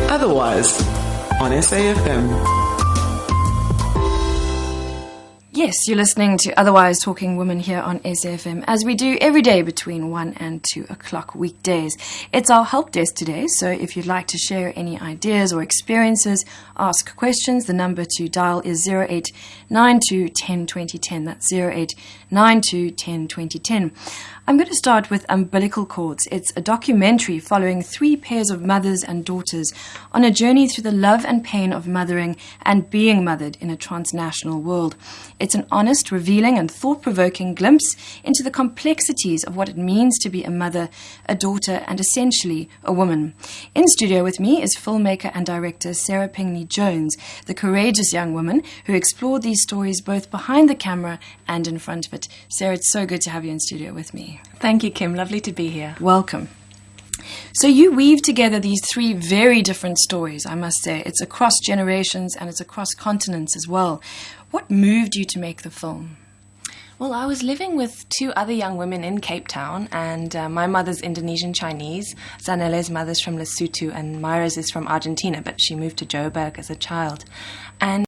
Otherwise on SAFM. Yes, you're listening to Otherwise Talking Women here on SAFM, as we do every day between 1 and 2 o'clock weekdays. It's our help desk today, so if you'd like to share any ideas or experiences, ask questions, the number to dial is 0892 10 2010. That's 0892 10 2010. I'm going to start with Umbilical Cords. It's a documentary following 3 pairs of mothers and daughters on a journey through the love and pain of mothering and being mothered in a transnational world. It's an honest, revealing and thought-provoking glimpse into the complexities of what it means to be a mother, a daughter and essentially a woman. In studio with me is filmmaker and director Sarah Pinkney Jones, the courageous young woman who explored these stories both behind the camera and in front of it. Sarah, it's so good to have you in studio with me. Thank you, Kim. Lovely to be here. Welcome. So you weave together these 3 very different stories, I must say. It's across generations and it's across continents as well. What moved you to make the film? Well, I was living with 2 other young women in Cape Town, and my mother's Indonesian Chinese. Zanele's mother's from Lesotho, and Myra's is from Argentina, but she moved to Joburg as a child. And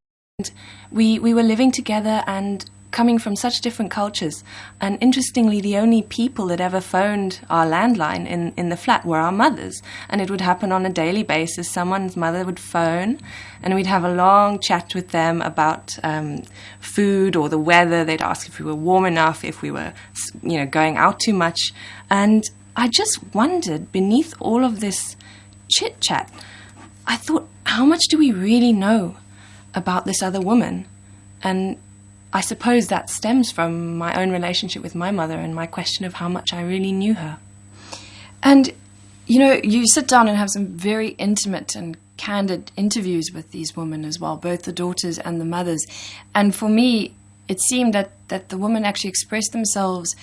we were living together and coming from such different cultures. And interestingly, the only people that ever phoned our landline in the flat were our mothers. And it would happen on a daily basis. Someone's mother would phone and we'd have a long chat with them about food or the weather. They'd ask if we were warm enough, if we were, going out too much. And I just wondered, beneath all of this chit-chat, I thought, how much do we really know about this other woman? And I suppose that stems from my own relationship with my mother and my question of how much I really knew her. And, you sit down and have some very intimate and candid interviews with these women as well, both the daughters and the mothers. And for me, it seemed that the women actually expressed themselves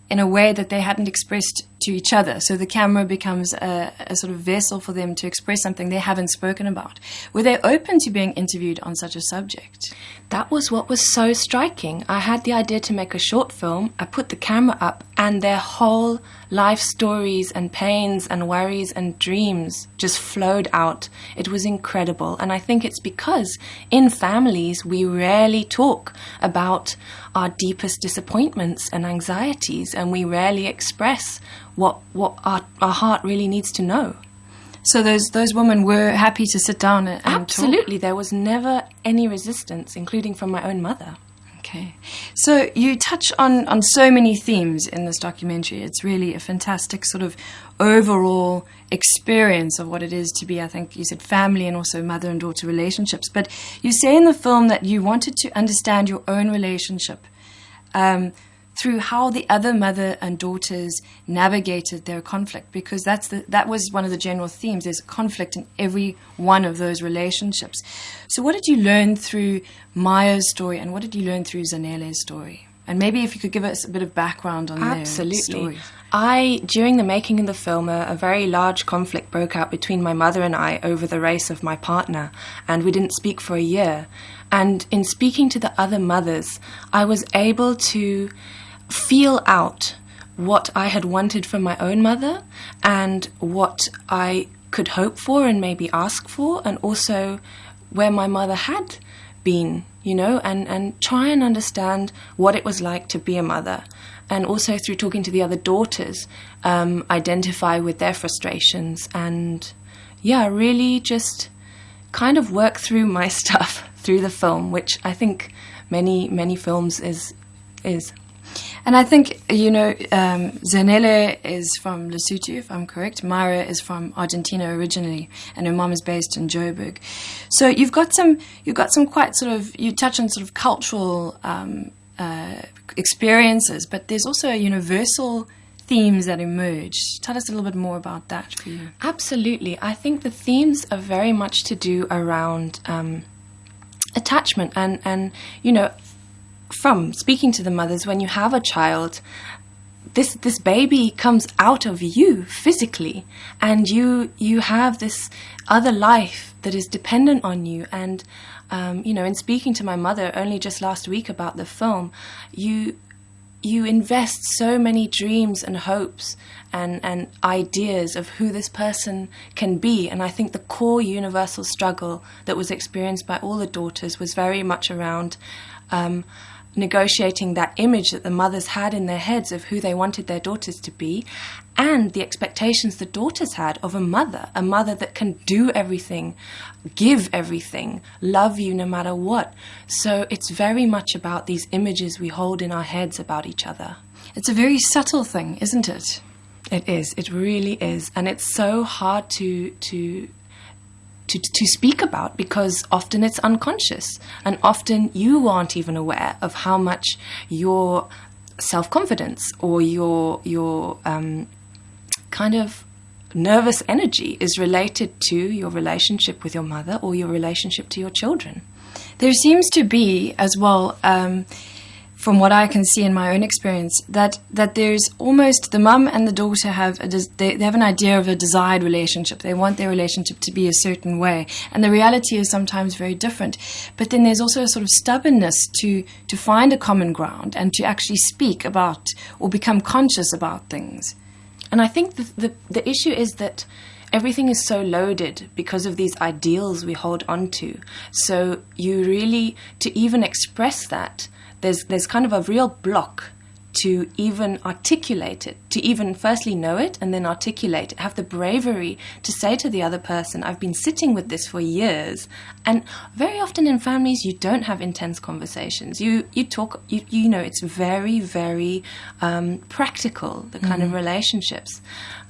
in a way that they hadn't expressed to each other. So the camera becomes a sort of vessel for them to express something they haven't spoken about. Were they open to being interviewed on such a subject? That was what was so striking. I had the idea to make a short film. I put the camera up and their whole life stories and pains and worries and dreams just flowed out. It was incredible. And I think it's because in families we rarely talk about our deepest disappointments and anxieties, and we rarely express what our heart really needs to know. So those women were happy to sit down and Absolutely. talk? There was never any resistance, including from my own mother. Okay. So you touch on so many themes in this documentary. It's really a fantastic sort of overall experience of what it is to be, I think you said, family and also mother and daughter relationships. But you say in the film that you wanted to understand your own relationship through how the other mother and daughters navigated their conflict, because that was one of the general themes. There's conflict in every one of those relationships. So what did you learn through Maya's story and what did you learn through Zanele's story? And maybe if you could give us a bit of background on their stories. During the making of the film, a very large conflict broke out between my mother and I over the race of my partner, and we didn't speak for a year. And in speaking to the other mothers, I was able to feel out what I had wanted from my own mother and what I could hope for and maybe ask for, and also where my mother had been, and try and understand what it was like to be a mother. And also through talking to the other daughters, identify with their frustrations and, really just kind of work through my stuff through the film, which I think many films is. And I think, Zanele is from Lesotho, if I'm correct. Myra is from Argentina originally, and her mom is based in Joburg. So you've got some quite sort of, you touch on sort of cultural experiences, but there's also universal themes that emerge. Tell us a little bit more about that for you. Absolutely. I think the themes are very much to do around attachment and from speaking to the mothers, when you have a child, this baby comes out of you physically, and you have this other life that is dependent on you. And in speaking to my mother only just last week about the film, you you invest so many dreams and hopes and ideas of who this person can be. And I think the core universal struggle that was experienced by all the daughters was very much around negotiating that image that the mothers had in their heads of who they wanted their daughters to be, and the expectations the daughters had of a mother that can do everything, give everything, love you no matter what. So it's very much about these images we hold in our heads about each other. It's a very subtle thing, isn't it? It is. It really is. And it's so hard to speak about, because often it's unconscious, and often you aren't even aware of how much your self-confidence or your kind of nervous energy is related to your relationship with your mother or your relationship to your children. There seems to be as well, from what I can see in my own experience, that there's almost the mum and the daughter have they have an idea of a desired relationship. They want their relationship to be a certain way, and the reality is sometimes very different. But then there's also a sort of stubbornness to find a common ground and to actually speak about or become conscious about things. And I think the issue is that everything is so loaded because of these ideals we hold on to. So you really, to even express that, there's kind of a real block to even articulate it, to even firstly know it and then articulate it, have the bravery to say to the other person, I've been sitting with this for years. And very often in families, you don't have intense conversations. You talk, you know, it's very, very practical, the kind of relationships.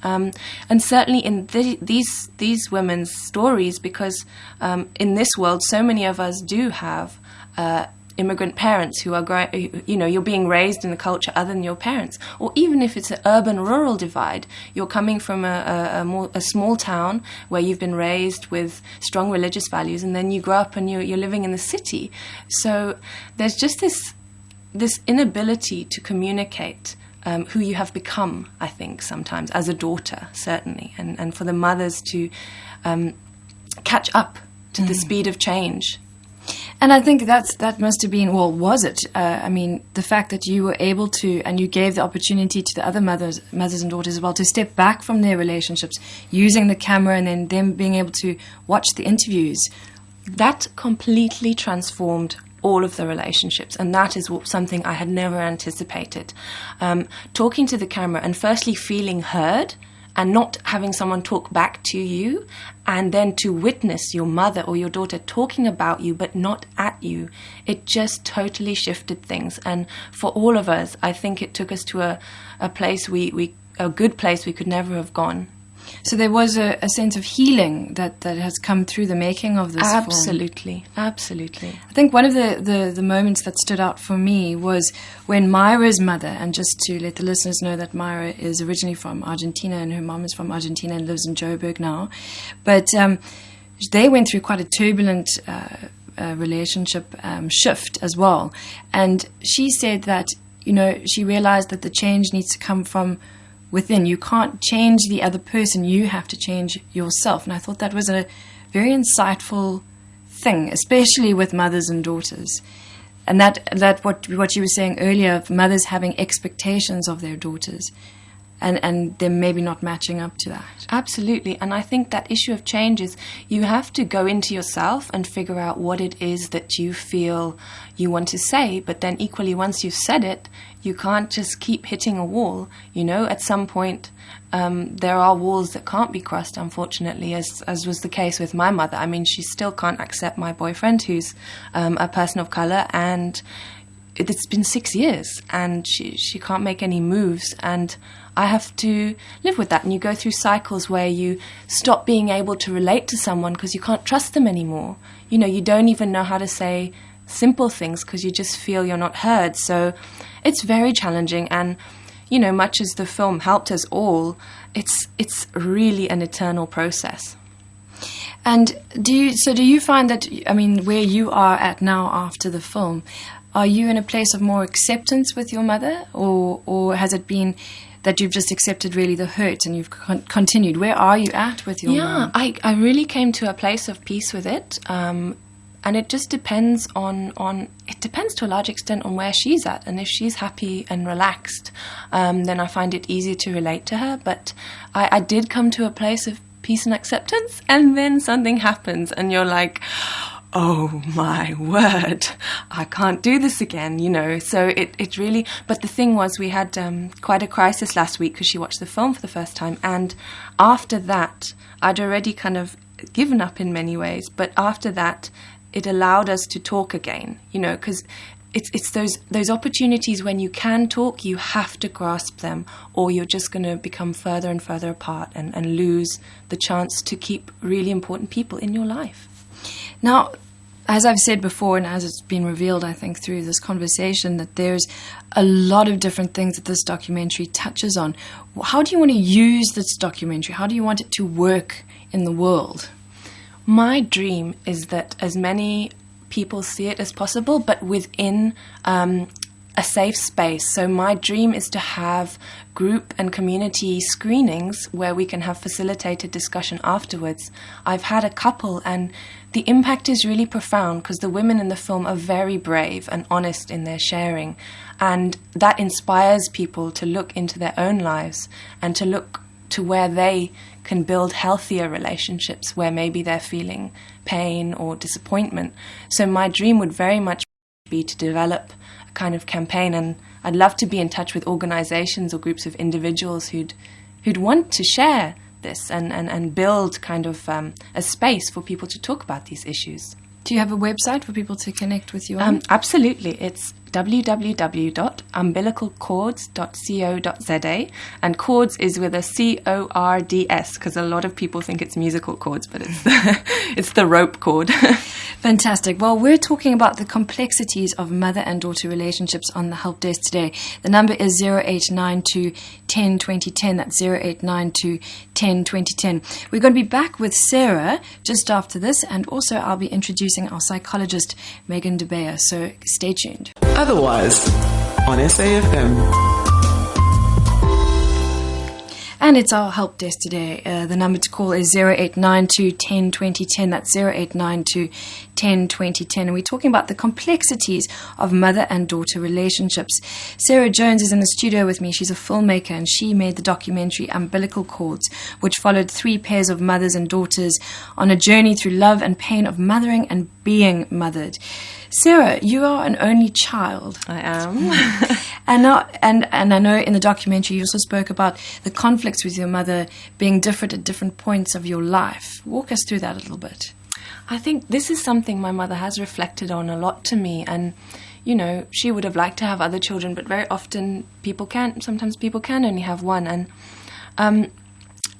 And certainly in these women's stories, because in this world, so many of us do have immigrant parents who are you're being raised in a culture other than your parents, or even if it's an urban-rural divide, you're coming from a small town where you've been raised with strong religious values, and then you grow up and you're living in the city. So there's just this inability to communicate who you have become, I think, sometimes, as a daughter, certainly, and for the mothers to catch up to the speed of change. And I think that must have been, well, was it? I mean, the fact that you were able to, and you gave the opportunity to the other mothers and daughters as well, to step back from their relationships, using the camera and then them being able to watch the interviews. That completely transformed all of the relationships, and that is something I had never anticipated. Talking to the camera and firstly feeling heard, and not having someone talk back to you, and then to witness your mother or your daughter talking about you but not at you, it just totally shifted things. And for all of us, I think it took us to a place a good place we could never have gone. So there was a sense of healing that has come through the making of this film. Absolutely. I think one of the moments that stood out for me was when Myra's mother, and just to let the listeners know that Myra is originally from Argentina and her mom is from Argentina and lives in Joburg now, but they went through quite a turbulent relationship shift as well. And she said that, she realized that the change needs to come from within. You can't change the other person, you have to change yourself. And I thought that was a very insightful thing, especially with mothers and daughters. And that what you were saying earlier, of mothers having expectations of their daughters and them maybe not matching up to that. Absolutely. And I think that issue of change is you have to go into yourself and figure out what it is that you feel you want to say, but then equally once you've said it, you can't just keep hitting a wall. At some point there are walls that can't be crossed, unfortunately, as was the case with my mother. I mean, she still can't accept my boyfriend, who's a person of color, and it's been 6 years and she can't make any moves, and I have to live with that. And you go through cycles where you stop being able to relate to someone because you can't trust them anymore. You don't even know how to say simple things because you just feel you're not heard. So it's very challenging, and much as the film helped us all, it's really an eternal process. And do you find that, where you are at now after the film, are you in a place of more acceptance with your mother, or has it been that you've just accepted really the hurt and you've continued? Where are you at with your mom? I really came to a place of peace with it. And it just depends it depends to a large extent on where she's at. And if she's happy and relaxed, then I find it easier to relate to her. But I did come to a place of peace and acceptance, and then something happens and you're like, oh my word, I can't do this again, So it really, but the thing was, we had quite a crisis last week because she watched the film for the first time, and after that, I'd already kind of given up in many ways, but after that, it allowed us to talk again, because it's those opportunities when you can talk, you have to grasp them, or you're just going to become further and further apart and lose the chance to keep really important people in your life. Now, as I've said before, and as it's been revealed, I think, through this conversation, that there's a lot of different things that this documentary touches on. How do you want to use this documentary? How do you want it to work in the world? My dream is that as many people see it as possible, but within a safe space. So my dream is to have group and community screenings where we can have facilitated discussion afterwards. I've had a couple, and the impact is really profound because the women in the film are very brave and honest in their sharing, and that inspires people to look into their own lives and to look to where they can build healthier relationships where maybe they're feeling pain or disappointment. So my dream would very much be to develop a kind of campaign, and I'd love to be in touch with organizations or groups of individuals who'd want to share this and build kind of a space for people to talk about these issues. Do you have a website for people to connect with you on? Absolutely. It's www.umbilicalcords.co.za, and cords is with a C-O-R-D-S because a lot of people think it's musical chords, but it's the rope cord. Fantastic. Well, we're talking about the complexities of mother and daughter relationships on the help desk today. The number is 0892 10 2010. That's 0892 10 2010. We're going to be back with Sarah just after this, and also I'll be introducing our psychologist, Megan Debayer, so stay tuned. Otherwise, on SAFM. And it's our help desk today. The number to call is 0892 10 2010. That's 0892 10 2010. And we're talking about the complexities of mother and daughter relationships. Sarah Jones is in the studio with me. She's a filmmaker, and she made the documentary Umbilical Cords, which followed 3 pairs of mothers and daughters on a journey through love and pain of mothering and being mothered. Sarah, you are an only child. I am. And I know in the documentary you also spoke about the conflicts with your mother being different at different points of your life. Walk us through that a little bit. I think this is something my mother has reflected on a lot to me, and she would have liked to have other children, but very often sometimes people can only have one. And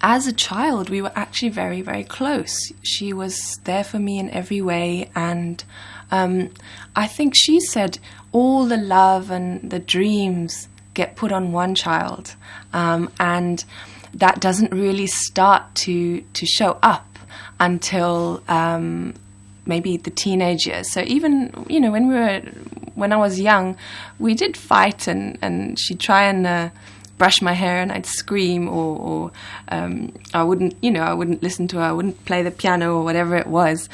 as a child, we were actually very, very close. She was there for me in every way, and I think she said all the love and the dreams get put on one child, and that doesn't really start to show up until maybe the teenage years. So even when I was young, we did fight, and she'd try and brush my hair, and I'd scream, or I wouldn't listen to her, I wouldn't play the piano or whatever it was.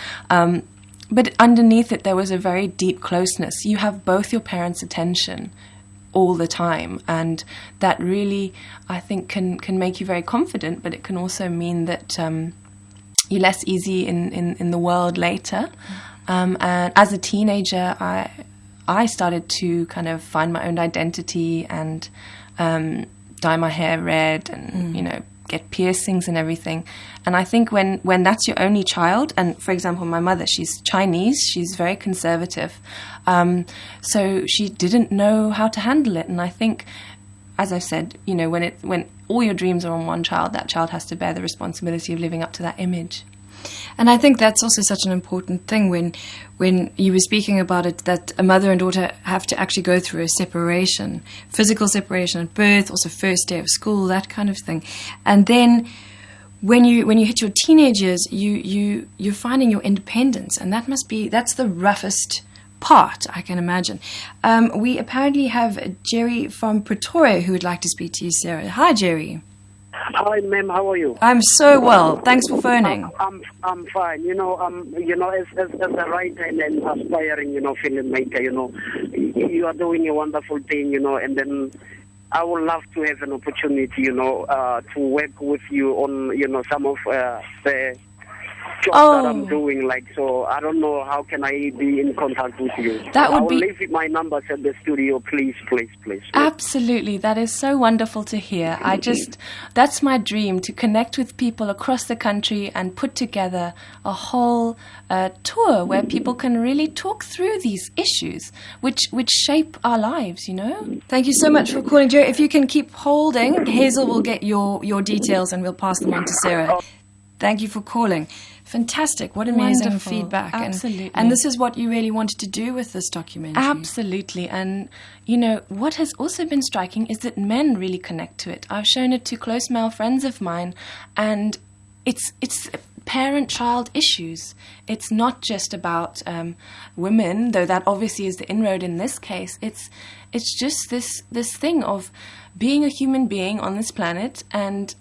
But underneath it, there was a very deep closeness. You have both your parents' attention all the time, and that really, I think, can make you very confident, but it can also mean that you're less easy in the world later. And as a teenager, I started to kind of find my own identity and dye my hair red and, get piercings and everything. And I think when that's your only child, and for example, my mother, she's Chinese, she's very conservative. So she didn't know how to handle it. And I think, as I've said, when all your dreams are on one child, that child has to bear the responsibility of living up to that image. And I think that's also such an important thing when you were speaking about it, that a mother and daughter have to actually go through a separation, physical separation at birth, also first day of school, that kind of thing. And then when you hit your teenage years, you're finding your independence, and that's the roughest part, I can imagine. We apparently have Jerry from Pretoria who would like to speak to you, Sarah. Hi, Jerry. Hi, ma'am. How are you? I'm so well. Thanks for phoning. I'm fine. As a writer and an aspiring, filmmaker, you are doing a wonderful thing, and then I would love to have an opportunity, to work with you on, some of the jobs that I'm doing. So I don't know, how can I be in contact with you? That would I will be... leave my numbers at the studio, please. Absolutely. That is so wonderful to hear. That's my dream, to connect with people across the country and put together a whole tour where people can really talk through these issues, which shape our lives, Thank you so much for calling, Joe. If you can keep holding, Hazel will get your details and we'll pass them on to Sarah. Thank you for calling. Fantastic. What amazing Wonderful. feedback. Absolutely. And this is what you really wanted to do with this documentary. Absolutely. And, what has also been striking is that men really connect to it. I've shown it to close male friends of mine, and it's parent-child issues. It's not just about women, though that obviously is the inroad in this case. It's just this thing of being a human being on this planet and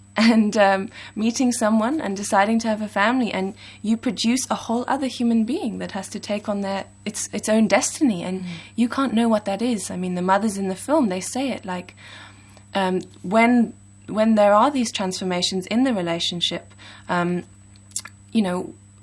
meeting someone and deciding to have a family, and you produce a whole other human being that has to take on its own destiny, and you can't know what that is. I mean, the mothers in the film, they say it like when there are these transformations in the relationship,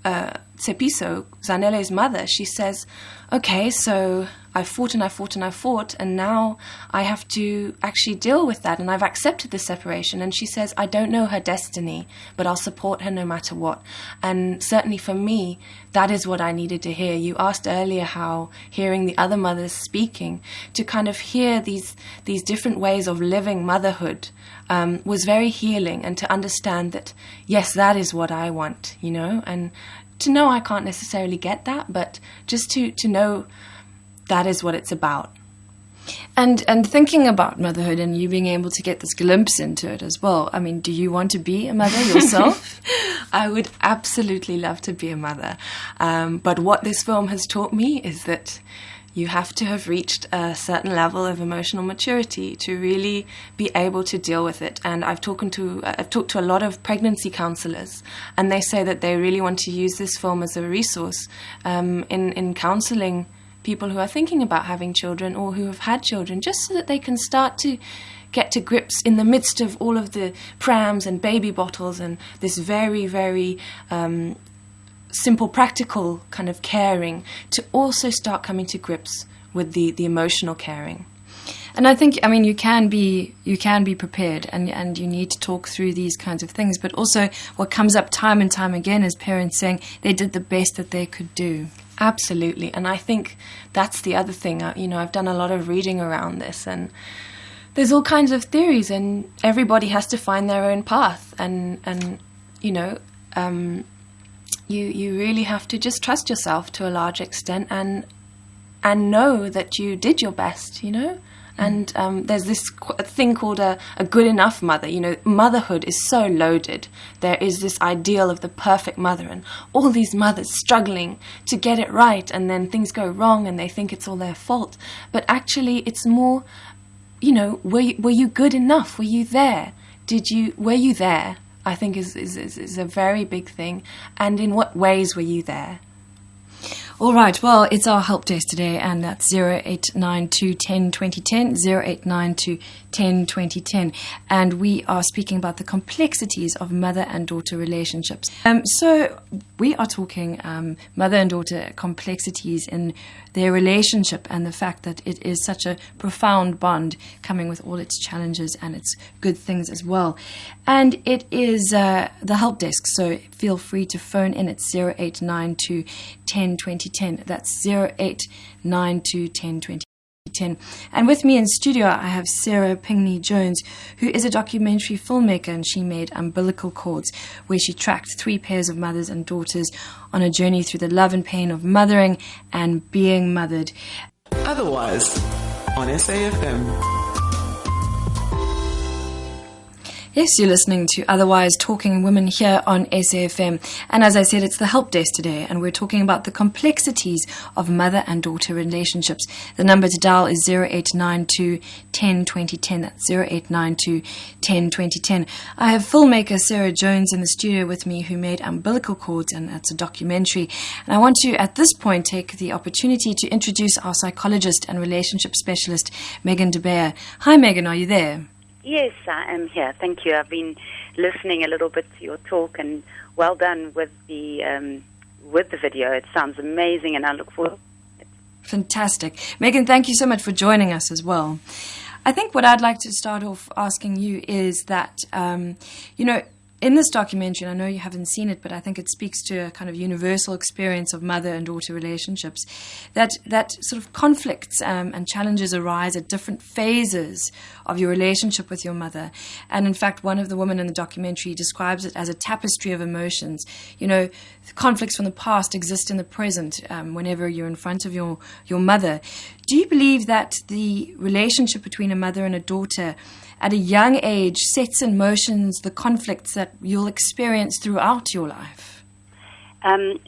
Tsepiso, Zanele's mother, she says, okay, so I fought, and now I have to actually deal with that, and I've accepted the separation. And she says, I don't know her destiny, but I'll support her no matter what. And certainly for me, that is what I needed to hear. You asked earlier how hearing the other mothers speaking, to kind of hear these different ways of living motherhood was very healing, and to understand that, yes, that is what I want, and to know I can't necessarily get that, but just to know that is what it's about. And thinking about motherhood and you being able to get this glimpse into it as well. I mean, do you want to be a mother yourself? I would absolutely love to be a mother. But what this film has taught me is that you have to have reached a certain level of emotional maturity to really be able to deal with it. And I've talked to a lot of pregnancy counselors, and they say that they really want to use this film as a resource in counseling people who are thinking about having children or who have had children, just so that they can start to get to grips in the midst of all of the prams and baby bottles and this very, very simple, practical kind of caring, to also start coming to grips with the emotional caring. And I think, you can be prepared, and you need to talk through these kinds of things. But also, what comes up time and time again is parents saying they did the best that they could do. Absolutely, and I think that's the other thing. I've done a lot of reading around this, and there's all kinds of theories, and everybody has to find their own path. And you really have to just trust yourself to a large extent, and know that you did your best. And there's this thing called a good enough mother. Motherhood is so loaded. There is this ideal of the perfect mother, and all these mothers struggling to get it right, and then things go wrong and they think it's all their fault. But actually it's more, were you good enough? Were you there? Were you there? I think is a very big thing. And in what ways were you there? All right, well, it's our help desk today, and that's 0892 10 2010, 0892 10 2010. And we are speaking about the complexities of mother and daughter relationships. So we are talking mother and daughter complexities in their relationship, and the fact that it is such a profound bond, coming with all its challenges and its good things as well. And it is the help desk, so feel free to phone in at 0892 10 2010. That's 0892 10 2010. And with me in studio, I have Sarah Pinkney Jones, who is a documentary filmmaker, and she made Umbilical Cords, where she tracked 3 pairs of mothers and daughters on a journey through the love and pain of mothering and being mothered. Otherwise, on SAFM. Yes, you're listening to Otherwise Talking Women here on SAFM. And as I said, it's the help desk today, and we're talking about the complexities of mother and daughter relationships. The number to dial is 0892 10 2010. That's 0892 10 2010. I have filmmaker Sarah Jones in the studio with me, who made Umbilical Cords, and that's a documentary. And I want to, at this point, take the opportunity to introduce our psychologist and relationship specialist, Megan Debayer. Hi, Megan, are you there? Yes, I am here. Thank you. I've been listening a little bit to your talk, and well done with the video. It sounds amazing, and I look forward to it. Fantastic. Megan, thank you so much for joining us as well. I think what I'd like to start off asking you is that, in this documentary, and I know you haven't seen it, but I think it speaks to a kind of universal experience of mother and daughter relationships, that sort of conflicts and challenges arise at different phases of your relationship with your mother. And in fact, one of the women in the documentary describes it as a tapestry of emotions. You know, conflicts from the past exist in the present whenever you're in front of your mother. Do you believe that the relationship between a mother and a daughter at a young age sets in motion the conflicts that you'll experience throughout your life?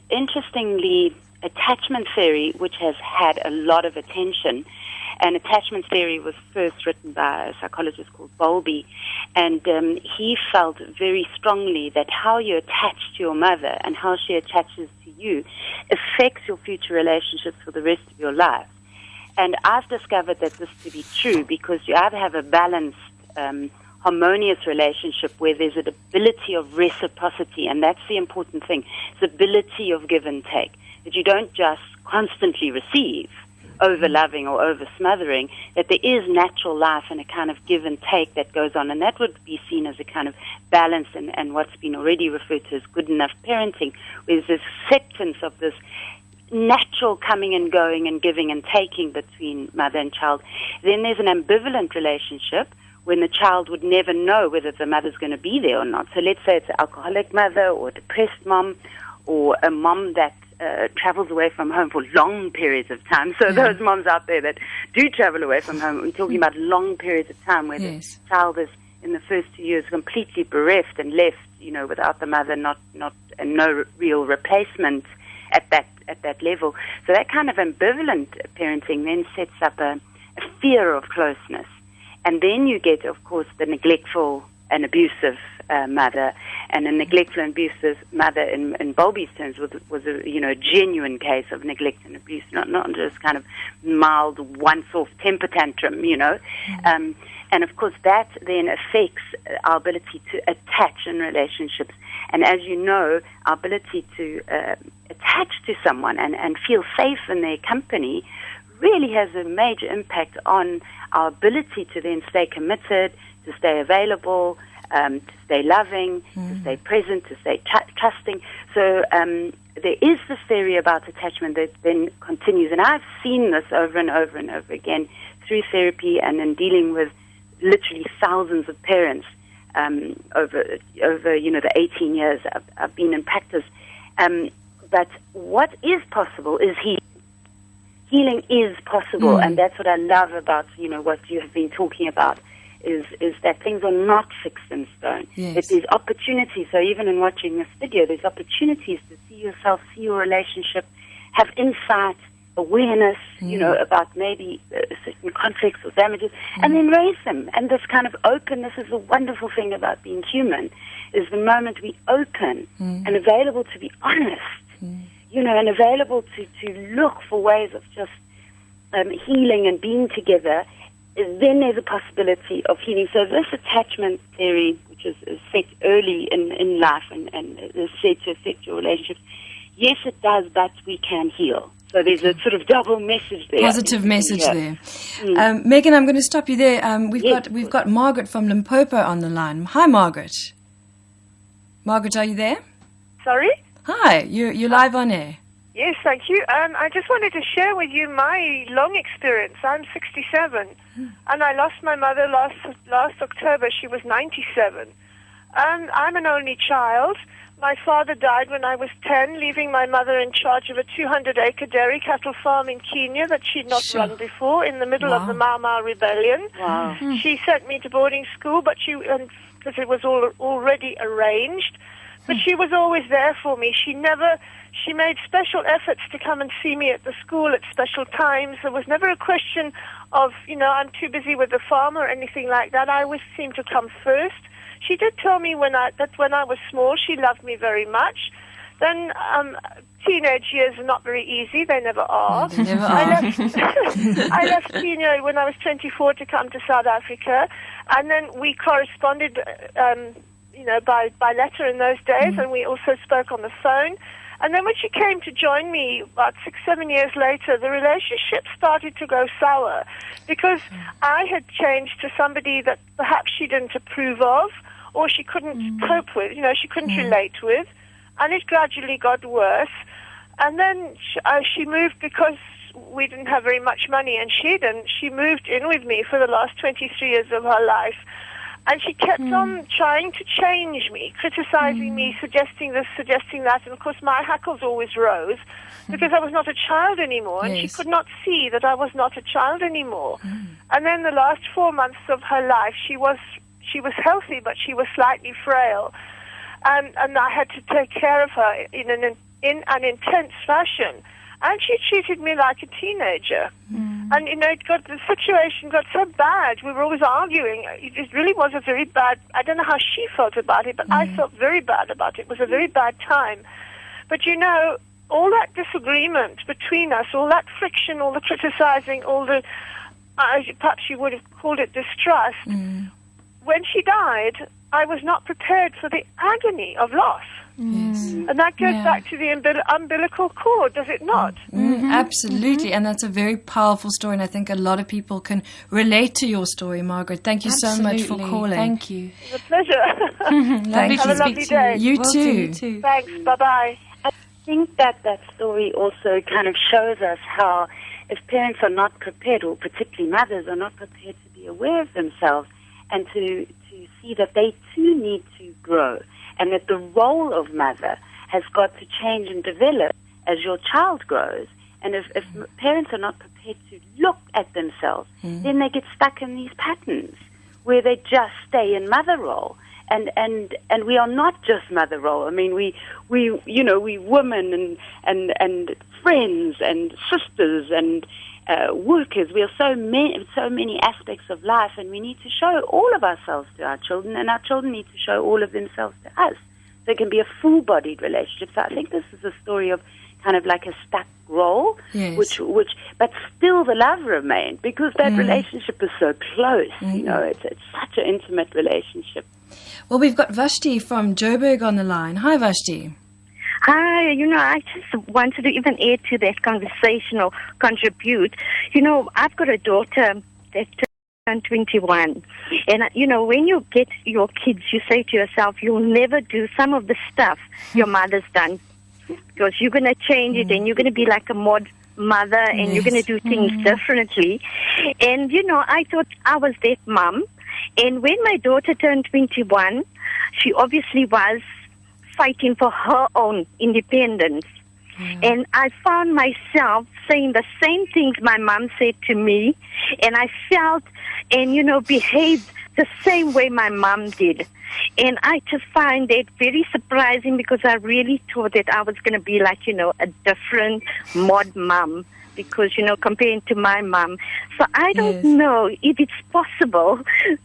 Interestingly, attachment theory, which has had a lot of attention, and attachment theory was first written by a psychologist called Bowlby, and he felt very strongly that how you attach to your mother and how she attaches to you affects your future relationships for the rest of your life. And I've discovered that this to be true because you either have a balanced, harmonious relationship where there's an ability of reciprocity, and that's the important thing. It's ability of give and take, that you don't just constantly receive, over-loving or over-smothering, that there is natural life and a kind of give and take that goes on, and that would be seen as a kind of balance and what's been already referred to as good enough parenting, where there's acceptance of this natural coming and going and giving and taking between mother and child. Then there's an ambivalent relationship when the child would never know whether the mother's going to be there or not. So let's say it's an alcoholic mother or a depressed mom or a mom that travels away from home for long periods of time. So those moms out there that do travel away from home, we're talking about long periods of time where the child is in the first 2 years completely bereft and left, without the mother, and no real replacement at that level. So that kind of ambivalent parenting then sets up a fear of closeness. And then you get, of course, the neglectful and abusive mother. And a neglectful and abusive mother, in Bowlby's terms, was a genuine case of neglect and abuse, not just kind of mild, once-off temper tantrum, And, of course, that then affects our ability to attach in relationships. And as you know, our ability to attach to someone and feel safe in their company really has a major impact on our ability to then stay committed, to stay available, to stay loving, to stay present, to stay trusting. So there is this theory about attachment that then continues. And I've seen this over and over and over again through therapy and in dealing with literally thousands of parents over the 18 years I've been in practice. But what is possible is healing. Healing is possible, and that's what I love about what you have been talking about. Is that things are not fixed in stone. That there's opportunities. So even in watching this video, there's opportunities to see yourself, see your relationship, have insight, awareness, about maybe certain conflicts or damages, and then raise them. And this kind of openness is a wonderful thing about being human, is the moment we open and available to be honest, and available to look for ways of just healing and being together, then there's a possibility of healing. So this attachment theory, which is set early in life and is said to affect your relationships, yes, it does, but we can heal. So there's a sort of double message there. Positive message there. Megan, I'm going to stop you there. We've got Margaret from Limpopo on the line. Hi, Margaret. Margaret, are you there? Sorry? Hi, you're live on air. Yes, thank you. I just wanted to share with you my long experience. I'm 67, and I lost my mother last October. She was 97. I'm an only child. My father died when I was 10, leaving my mother in charge of a 200-acre dairy cattle farm in Kenya that she'd not run before, in the middle of the Mau Mau Rebellion. Wow. She sent me to boarding school, but because it was all already arranged. But she was always there for me. She made special efforts to come and see me at the school at special times. There was never a question of, I'm too busy with the farm or anything like that. I always seemed to come first. She did tell me that when I was small, she loved me very much. Then teenage years are not very easy. They never are. They never are. I left Kenya when I was 24 to come to South Africa. And then we corresponded, by letter in those days. And we also spoke on the phone. And then when she came to join me about 6-7 years later, the relationship started to go sour because I had changed to somebody that perhaps she didn't approve of or she couldn't cope with, she couldn't relate with. And it gradually got worse. And then she moved because we didn't have very much money and she didn't. She moved in with me for the last 23 years of her life. And she kept on trying to change me, criticizing me, suggesting this, suggesting that. And, of course, my hackles always rose because I was not a child anymore. And she could not see that I was not a child anymore. And then the last 4 months of her life, she was healthy, but she was slightly frail. And I had to take care of her in an intense fashion. And she treated me like a teenager. And, the situation got so bad. We were always arguing. It really was a very bad, I don't know how she felt about it, but I felt very bad about it. It was a very bad time. But, all that disagreement between us, all that friction, all the criticizing, all the, perhaps you would have called it distrust, when she died, I was not prepared for the agony of loss. Yes. And that goes back to the umbilical cord, does it not? Absolutely, and that's a very powerful story, and I think a lot of people can relate to your story, Margaret. Thank you so much for calling. Thank you. It's a pleasure. Thank Have a lovely day. You We'll too. see you too. Thanks, bye-bye. I think that story also kind of shows us how if parents are not prepared, or particularly mothers are not prepared to be aware of themselves and to see that they too need to grow, and that the role of mother has got to change and develop as your child grows. And if parents are not prepared to look at themselves, then they get stuck in these patterns where they just stay in mother role. And we are not just mother role. I mean, we women and friends and sisters and workers. We are so many aspects of life, and we need to show all of ourselves to our children, and our children need to show all of themselves to us. So it can be a full-bodied relationship. So I think this is a story of kind of like a stuck role, which, but still the love remained because that relationship is so close. It's such an intimate relationship. Well, we've got Vashti from Joburg on the line. Hi, Vashti. Hi, I just wanted to even add to that conversation or contribute. I've got a daughter that turned 21. And, when you get your kids, you say to yourself, you'll never do some of the stuff your mother's done because you're going to change it and you're going to be like a mod mother and you're going to do things differently. And, I thought I was that mom. And when my daughter turned 21, she obviously was fighting for her own independence. And I found myself saying the same things my mom said to me, and I felt and, behaved the same way my mom did. And I just find that very surprising because I really thought that I was going to be like, a different mod mom because, comparing to my mom. So I don't know if it's possible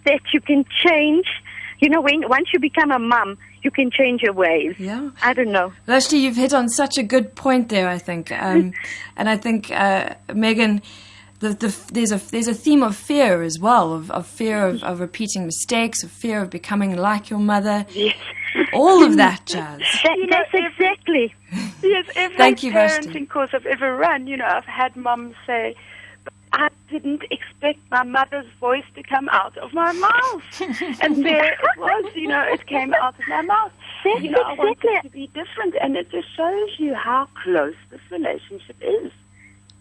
that you can change, once you become a mom, you can change your ways. Yeah. I don't know. Vashti, you've hit on such a good point there, I think. And I think, Megan, there's a theme of fear as well, of fear of repeating mistakes, of fear of becoming like your mother. Yes. All of that jazz. That's exactly. Yes, every Thank you, Vashti. parenting course I've ever run, I've had moms say, I didn't expect my mother's voice to come out of my mouth. And there it was, it came out of my mouth. I wanted to be different, and it just shows you how close this relationship is.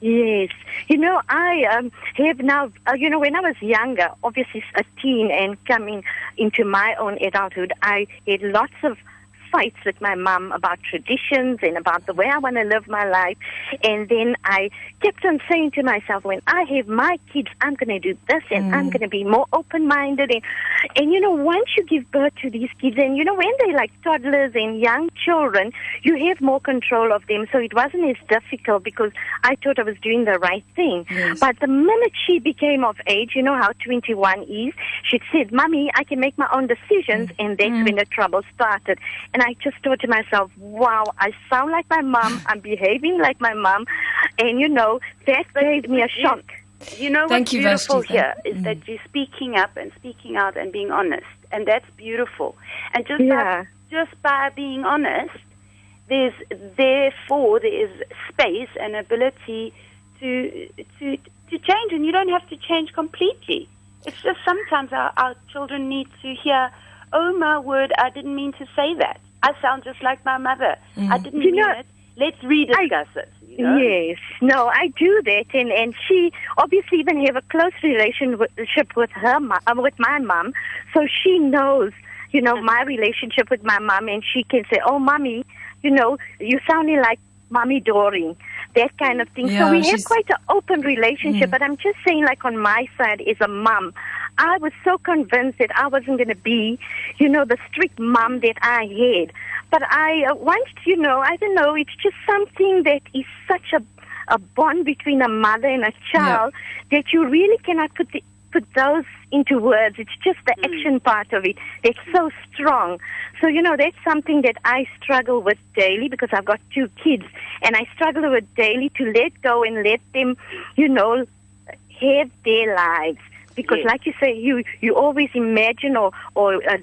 Yes. I have now, when I was younger, obviously a teen and coming into my own adulthood, I had lots of fights with my mom about traditions and about the way I want to live my life. And then I kept on saying to myself, when I have my kids, I'm going to do this and I'm going to be more open-minded. And, you know, once you give birth to these kids, and, you know, when they're like toddlers and young children, you have more control of them. So it wasn't as difficult because I thought I was doing the right thing. Yes. But the minute she became of age, you know how 21 is, she said, Mommy, I can make my own decisions. And that's when the trouble started. And I just thought to myself, wow, I sound like my mom. I'm behaving like my mom. And, you know, that gave me a shock. You know Thank what's you, beautiful Vashti. here is that you're speaking up and speaking out and being honest. And that's beautiful. And just by being honest, there is space and ability to change. And you don't have to change completely. It's just sometimes our children need to hear, oh, my word, I didn't mean to say that. I sound just like my mother. I didn't mean it. Let's rediscuss it. You know? Yes. No, I do that. And she obviously even have a close relationship with her with my mom. So she knows, you know, my relationship with my mom. And she can say, oh, Mommy, you know, you sounding like Mommy Doreen. That kind of thing. Yeah, so we have quite an open relationship. But I'm just saying, like on my side as a mom, I was so convinced that I wasn't going to be, you know, the strict mom that I had. But I once, you know, I don't know, it's just something that is such a bond between a mother and a child that you really cannot put those into words. It's just the action part of it that's so strong. So, you know, that's something that I struggle with daily because I've got 2 kids. And I struggle with daily to let go and let them, you know, have their lives. Because like you say, you always imagine or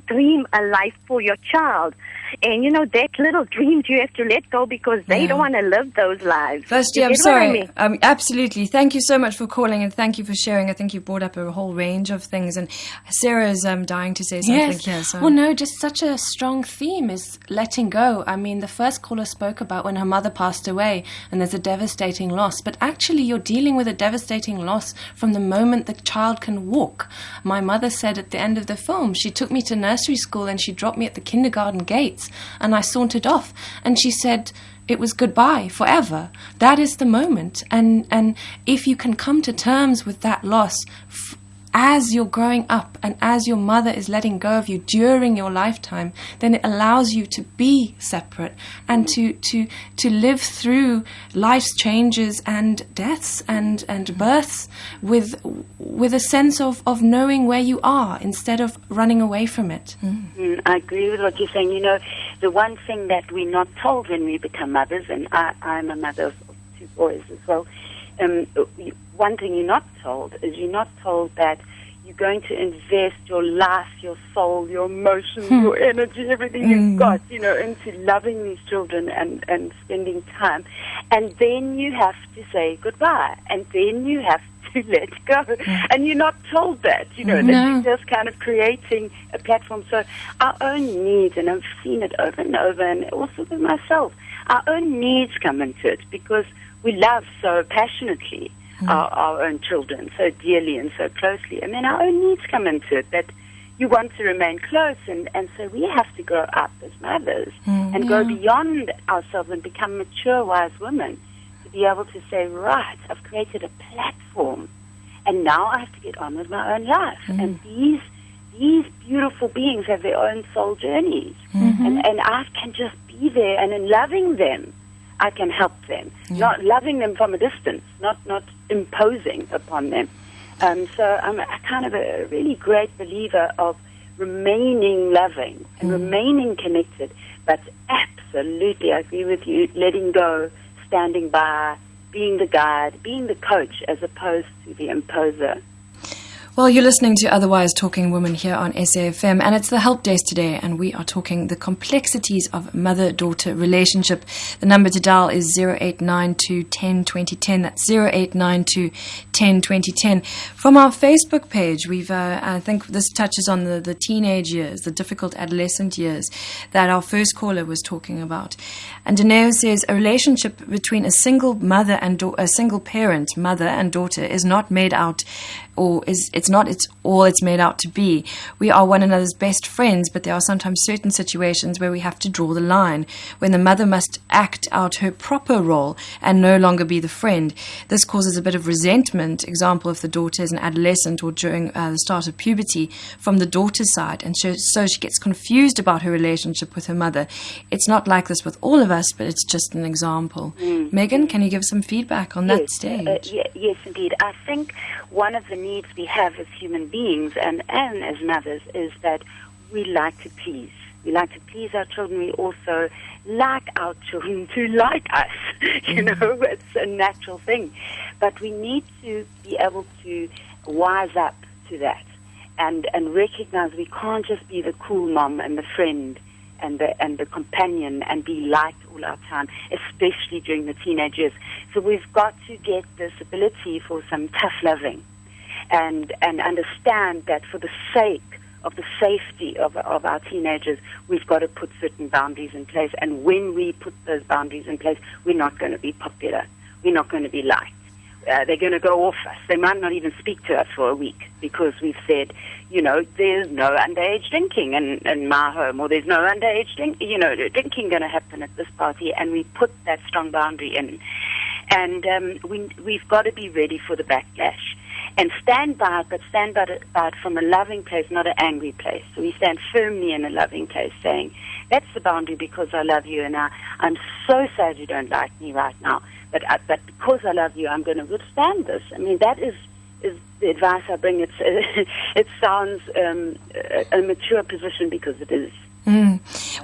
dream a life for your child. And, you know, that little dreams you have to let go because they don't want to live those lives. Vashti, I'm sorry. Absolutely. Thank you so much for calling and thank you for sharing. I think you brought up a whole range of things. And Sarah's dying to say something here. So. Well, no, just such a strong theme is letting go. I mean, the first caller spoke about when her mother passed away and there's a devastating loss. But actually, you're dealing with a devastating loss from the moment the child can walk. My mother said at the end of the film, she took me to nursery school and she dropped me at the kindergarten gates and I sauntered off and she said it was goodbye forever. That is the moment. And if you can come to terms with that loss as you're growing up and as your mother is letting go of you during your lifetime, then it allows you to be separate and to live through life's changes and deaths and births with a sense of knowing where you are instead of running away from it. I agree with what you're saying. You know, the one thing that we're not told when we become mothers, and I'm a mother of 2 boys as well, one thing you're not told is you're not told that you're going to invest your life, your soul, your emotions, your energy, everything you've got, you know, into loving these children and spending time. And then you have to say goodbye. And then you have to let go. And you're not told that, you know, that you're just kind of creating a platform. So our own needs, and I've seen it over and over, and also with myself, our own needs come into it because we love so passionately our own children so dearly and so closely. And then our own needs come into it, that you want to remain close. And so we have to grow up as mothers and go beyond ourselves and become mature, wise women to be able to say, right, I've created a platform and now I have to get on with my own life. And these beautiful beings have their own soul journeys. And I can just be there, and in loving them, I can help them, not loving them from a distance, not imposing upon them. So I'm kind of a really great believer of remaining loving and remaining connected, but absolutely, I agree with you, letting go, standing by, being the guide, being the coach as opposed to the imposer. Well, you're listening to Otherwise Talking Women here on SAFM, and it's the Help Desk today, and we are talking the complexities of mother-daughter relationship. The number to dial is 0892 10 2010. That's 0892 10 2010. From our Facebook page, we've, I think this touches on the teenage years, the difficult adolescent years that our first caller was talking about. And Daneo says, a relationship between a single mother and a single parent, mother and daughter, is not made out or it's not it's all it's made out to be. We are one another's best friends, but there are sometimes certain situations where we have to draw the line, when the mother must act out her proper role and no longer be the friend. This causes a bit of resentment, example, if the daughter is an adolescent or during the start of puberty, from the daughter's side, and so she gets confused about her relationship with her mother. It's not like this with all of us, but it's just an example. Megan, can you give some feedback on that stage? Yes, indeed. I think one of the needs we have as human beings and as mothers is that we like to please. We like to please our children. We also like our children to like us. It's a natural thing. But we need to be able to wise up to that and recognize we can't just be the cool mom and the friend and the companion and be liked all our time, especially during the teenage years. So we've got to get this ability for some tough loving and understand that for the sake of the safety of our teenagers, we've got to put certain boundaries in place. And when we put those boundaries in place, we're not going to be popular. We're not going to be liked. They're going to go off us. They might not even speak to us for a week because we've said, there's no underage drinking in my home, or there's no underage drinking going to happen at this party, and we put that strong boundary in. And we've got to be ready for the backlash and stand by it, but stand by it from a loving place, not an angry place. So we stand firmly in a loving place, saying, that's the boundary because I love you, and I'm so sad you don't like me right now. But because I love you, I'm going to withstand this. I mean, that is the advice I bring. It sounds a mature position because it is.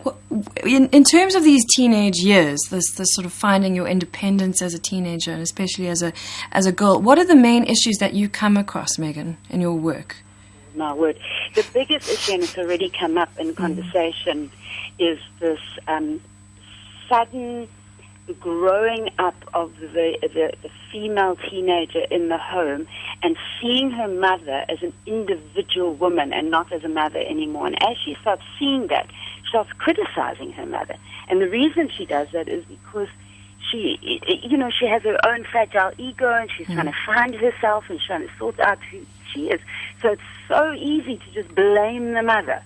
Well, in terms of these teenage years, this sort of finding your independence as a teenager, and especially as a girl, what are the main issues that you come across, Megan, in your work? My word, the biggest issue, and it's already come up in conversation, is this sudden growing up of the female teenager in the home and seeing her mother as an individual woman and not as a mother anymore. And as she starts seeing that, she starts criticizing her mother. And the reason she does that is because she has her own fragile ego, and she's trying to find herself and trying to sort out who she is. So it's so easy to just blame the mother,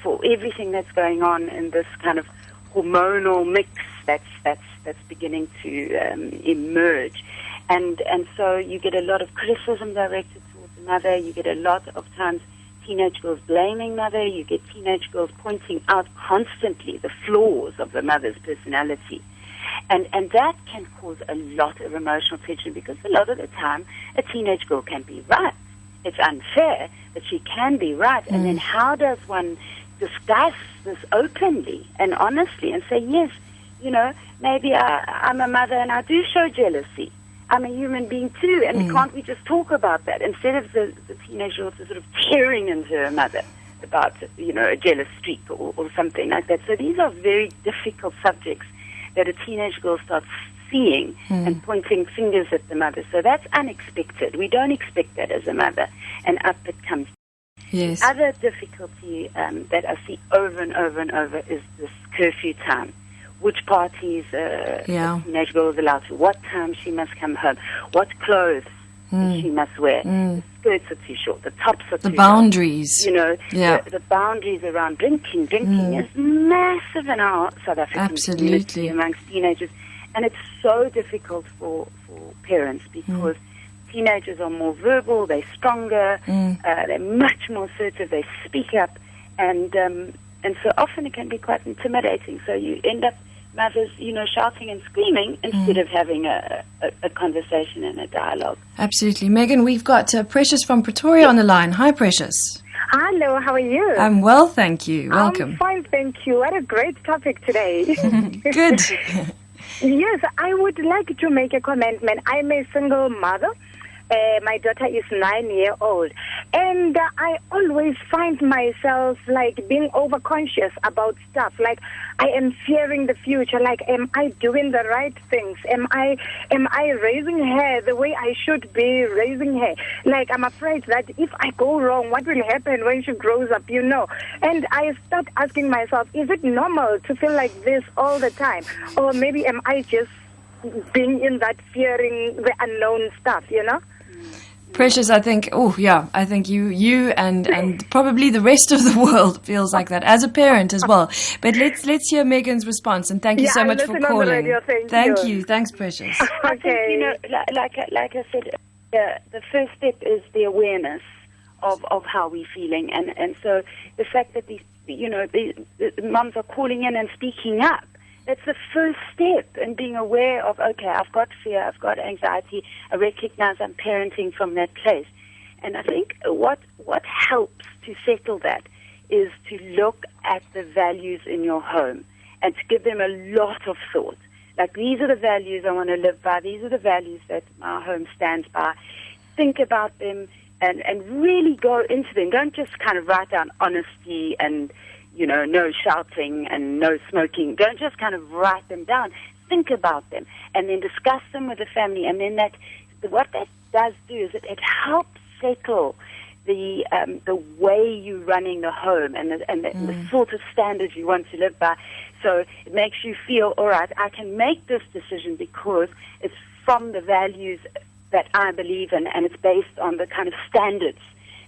for everything that's going on in this kind of hormonal mix that's beginning to emerge, and so you get a lot of criticism directed towards the mother. You get a lot of times teenage girls blaming mother. You get teenage girls pointing out constantly the flaws of the mother's personality, and that can cause a lot of emotional tension because a lot of the time a teenage girl can be right. It's unfair, but she can be right. And then how does one discuss this openly and honestly and say, yes, maybe I'm a mother and I do show jealousy. I'm a human being too, and can't we just talk about that instead of the teenage girl sort of tearing into her mother about, a jealous streak or something like that. So these are very difficult subjects that a teenage girl starts seeing and pointing fingers at the mother. So that's unexpected. We don't expect that as a mother, and up it comes. Yes. The other difficulty that I see over and over and over is this curfew time. Which parties a teenage girl is allowed to, what time she must come home, what clothes she must wear. The skirts are too short, the tops are too short. The boundaries. The boundaries around drinking. Drinking is massive in our South African community amongst teenagers. And it's so difficult for parents because teenagers are more verbal, they're stronger, they're much more assertive, they speak up, and so often it can be quite intimidating. So you end up mothers, shouting and screaming instead of having a conversation and a dialogue. Absolutely. Megan, we've got Precious from Pretoria on the line. Hi, Precious. Hello, how are you? I'm well, thank you. Welcome. I'm fine, thank you. What a great topic today. Good. Yes, I would like to make a comment. I'm a single mother. My daughter is 9 years old, and I always find myself being overconscious about stuff. I am fearing the future. Am I doing the right things? Am I raising her the way I should be raising her? I'm afraid that if I go wrong, what will happen when she grows up? And I start asking myself, is it normal to feel like this all the time, or maybe am I just being in that fearing the unknown stuff? Precious, I think, I think you and probably the rest of the world feels like that as a parent as well. But let's hear Megan's response, and thank you so much for calling. Radio, thank you. Thanks, Precious. I think, like I said, the first step is the awareness of how we're feeling, and so the fact that these, the mums are calling in and speaking up. That's the first step in being aware of, okay, I've got fear, I've got anxiety, I recognize I'm parenting from that place. And I think what helps to settle that is to look at the values in your home and to give them a lot of thought. Like, these are the values I want to live by, these are the values that my home stands by. Think about them and really go into them. Don't just kind of write down honesty and no shouting and no smoking. Don't just kind of write them down. Think about them and then discuss them with the family. And then what that does do is it helps settle the way you're running the home and the sort of standards you want to live by. So it makes you feel, all right, I can make this decision because it's from the values that I believe in, and it's based on the kind of standards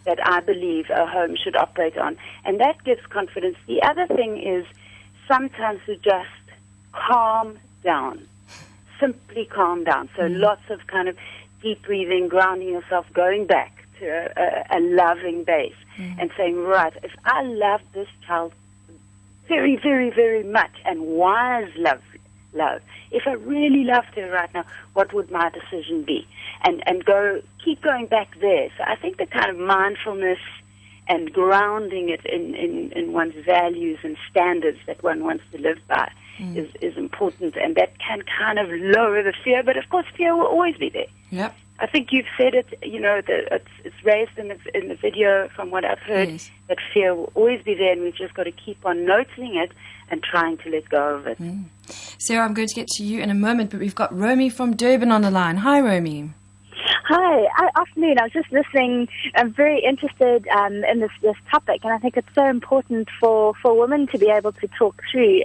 that I believe a home should operate on. And that gives confidence. The other thing is sometimes to just calm down. Simply calm down. So lots of kind of deep breathing, grounding yourself, going back to a loving base and saying, right, if I love this child very, very, very much, and wise love, if I really loved her right now, what would my decision be? And keep going back there. So I think the kind of mindfulness and grounding it in one's values and standards that one wants to live by is important, and that can kind of lower the fear. But of course, fear will always be there. Yep. I think you've said it. It's raised in the video from what I've heard, that fear will always be there, and we've just got to keep on noticing it and trying to let go of it. Sarah, I'm going to get to you in a moment, but we've got Romy from Durban on the line. Hi, Romy. Hi, afternoon. I was just listening. I'm very interested in this topic, and I think it's so important for women to be able to talk through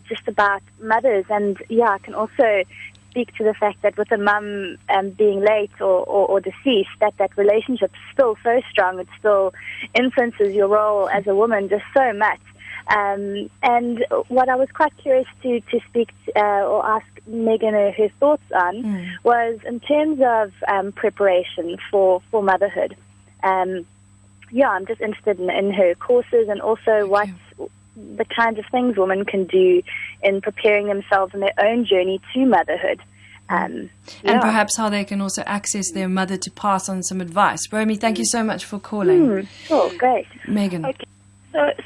just about mothers. And I can also speak to the fact that with a mum being late or deceased, that relationship's still so strong. It still influences your role as a woman just so much. And what I was quite curious to speak or ask Megan her thoughts on was in terms of preparation for motherhood. I'm just interested in her courses and also what the kinds of things women can do in preparing themselves in their own journey to motherhood. And perhaps how they can also access their mother to pass on some advice. Romy, thank you so much for calling. Sure, great. Megan. Okay.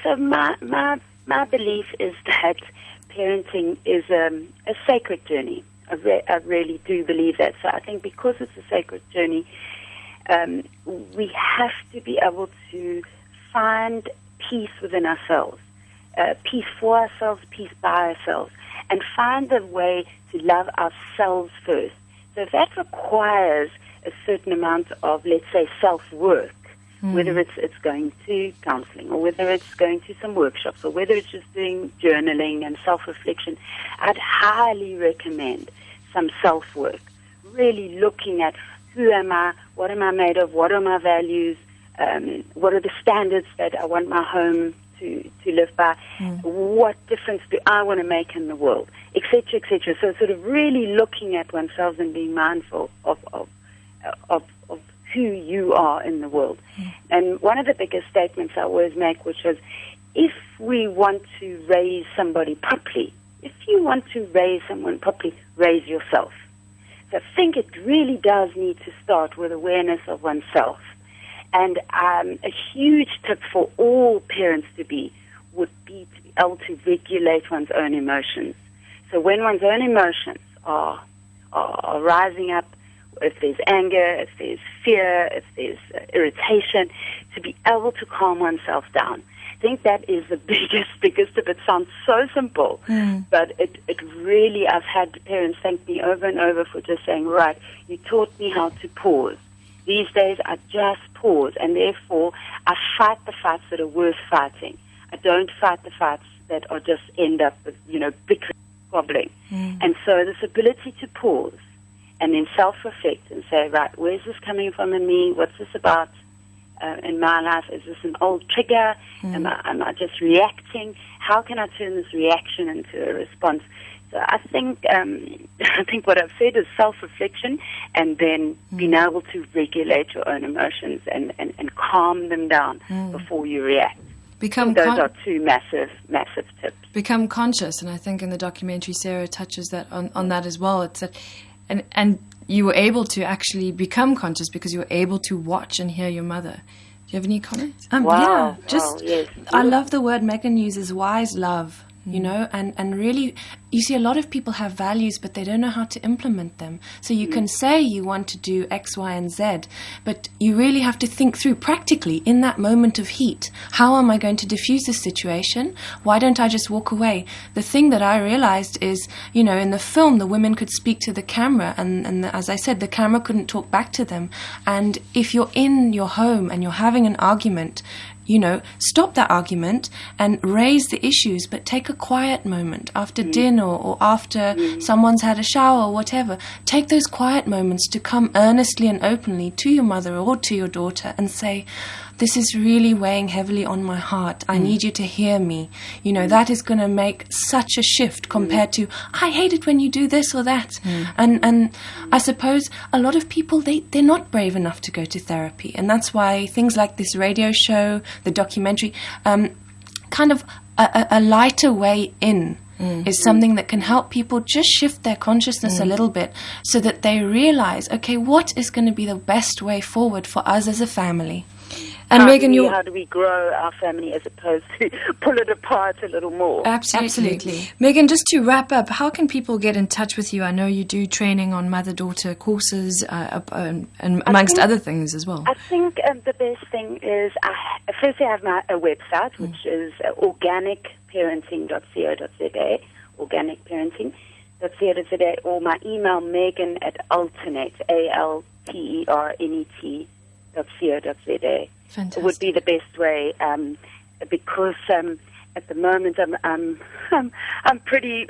So my belief is that parenting is a sacred journey. I really do believe that. So I think because it's a sacred journey, we have to be able to find peace within ourselves, peace for ourselves, peace by ourselves, and find the way to love ourselves first. So if that requires a certain amount of, let's say, self-work, whether it's going to counseling or whether it's going to some workshops or whether it's just doing journaling and self-reflection, I'd highly recommend some self-work, really looking at who am I, what am I made of, what are my values, what are the standards that I want my home to live by, what difference do I want to make in the world, etc., etc. So sort of really looking at oneself and being mindful of who you are in the world. And one of the biggest statements I always make, which is, if we want to raise somebody properly, if you want to raise someone properly, raise yourself. So I think it really does need to start with awareness of oneself. And a huge tip for all parents would be to be able to regulate one's own emotions. So when one's own emotions are rising up, if there's anger, if there's fear, if there's irritation, to be able to calm oneself down. I think that is the biggest tip. It sounds so simple, but it really, I've had parents thank me over and over for just saying, right, you taught me how to pause. These days I just pause, and therefore I fight the fights that are worth fighting. I don't fight the fights that are just end up with, bickering, squabbling. And so this ability to pause and then self-reflect and say, right, where's this coming from in me? What's this about in my life? Is this an old trigger? Am I just reacting? How can I turn this reaction into a response? So I think what I've said is self-reflection, and then being able to regulate your own emotions and calm them down before you react. Those are two massive tips. Become conscious, and I think in the documentary Sarah touches that on that as well. It's that, and you were able to actually become conscious because you were able to watch and hear your mother. Do you have any comments? Wow. Yes. I love the word Megan uses, wise love. You know, and really, you see a lot of people have values, but they don't know how to implement them. So you can say you want to do X, Y, and Z, but you really have to think through practically in that moment of heat. How am I going to diffuse this situation? Why don't I just walk away? The thing that I realized is, you know, in the film, the women could speak to the camera, and as I said, the camera couldn't talk back to them. And if you're in your home and you're having an argument, you know, stop that argument and raise the issues, but take a quiet moment after dinner or after someone's had a shower or whatever. Take those quiet moments to come earnestly and openly to your mother or to your daughter and say, this is really weighing heavily on my heart. I need you to hear me. You know, that is going to make such a shift compared to, I hate it when you do this or that. And I suppose a lot of people, they're not brave enough to go to therapy. And that's why things like this radio show, the documentary, kind of a lighter way in is something that can help people just shift their consciousness a little bit so that they realize, okay, what is going to be the best way forward for us as a family? And Megan, how do we grow our family as opposed to pull it apart a little more? Absolutely. Megan, just to wrap up, how can people get in touch with you? I know you do training on mother-daughter courses and amongst other things as well. I think the best thing is, firstly I have my website, which is organicparenting.co.za, organicparenting.co.za, or my email, Megan@alternate, ALTERNET.co.za. Fantastic. Would be the best way, because at the moment I'm pretty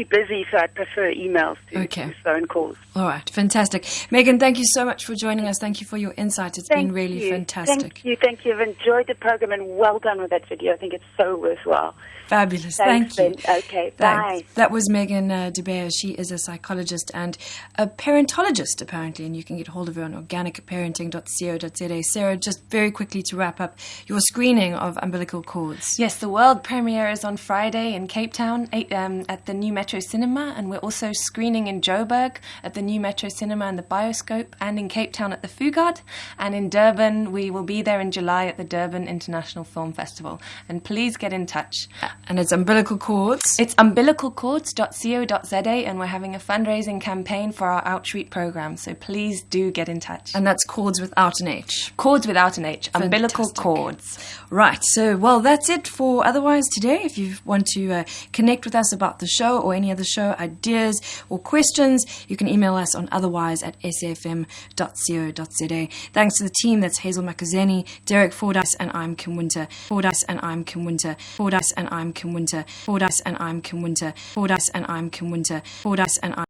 busy, so I prefer emails to phone calls. All right, fantastic. Megan, thank you so much for joining us. Thank you for your insight. It's been really fantastic. Thank you. I've enjoyed the program, and well done with that video. I think it's so worthwhile. Fabulous. Thanks, Thank you. Okay, Thanks. bye. That was Megan Debayer. She is a psychologist and a parentologist, apparently, and you can get hold of her on organicparenting.co.za. Sarah, just very quickly to wrap up, your screening of Umbilical Cords. Yes, the world premiere is on Friday in Cape Town at the New Metro Cinema, and we're also screening in Joburg at the New Metro Cinema and the Bioscope, and in Cape Town at the Fugard, and in Durban we will be there in July at the Durban International Film Festival. And please get in touch. And it's Umbilical Cords. It's umbilicalcords.co.za, and we're having a fundraising campaign for our outreach program, so please do get in touch. And that's Cords without an H. Cords without an H. Fantastic. Umbilical Cords. Right, so, well, that's it for Otherwise today. If you want to connect with us about the show or any other show ideas or questions, you can email us on otherwise@safm.co.za. Thanks to the team. That's Hazel Makazeni, Derek Fordyce, and I'm Kim Winter. Fordyce and I'm Kim Winter. Fordyce and I'm Kim Winter. Fordyce and I'm Kim Winter. Fordyce and I'm Kim Winter. Fordyce and I'm